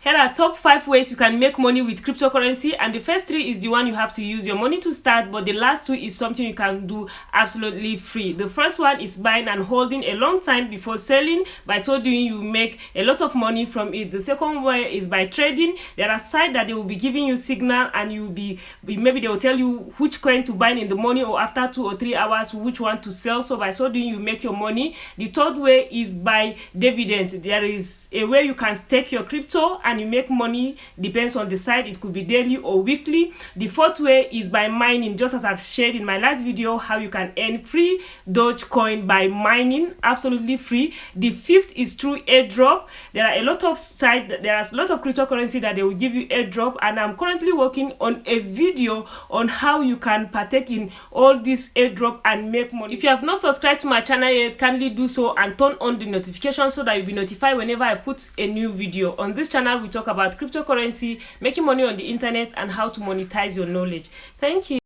Here are top 5 ways you can make money with cryptocurrency, and the first 3 is the one you have to use your money to start, but the last 2 is something you can do absolutely free. The first one is buying and holding a long time before selling. By so doing, you make a lot of money from it. The second way is by trading. There are sites that they will be giving you signal, and you'll be maybe they will tell you which coin to buy in the morning, or after 2 or 3 hours which one to sell. So by so doing, you make your money. The third way is by dividend. There is a way you can stake your crypto and you make money, depends on the site. It could be daily or weekly. The fourth way is by mining, just as I've shared in my last video how you can earn free Dogecoin by mining, absolutely free. The fifth is through airdrop. There are a lot of sites, there are a lot of cryptocurrency that they will give you airdrop, and I'm currently working on a video on how you can partake in all this airdrop and make money. If you have not subscribed to my channel yet, kindly do so and turn on the notification so that you'll be notified whenever I put a new video. On this channel we talk about cryptocurrency, making money on the internet, and how to monetize your knowledge. Thank you.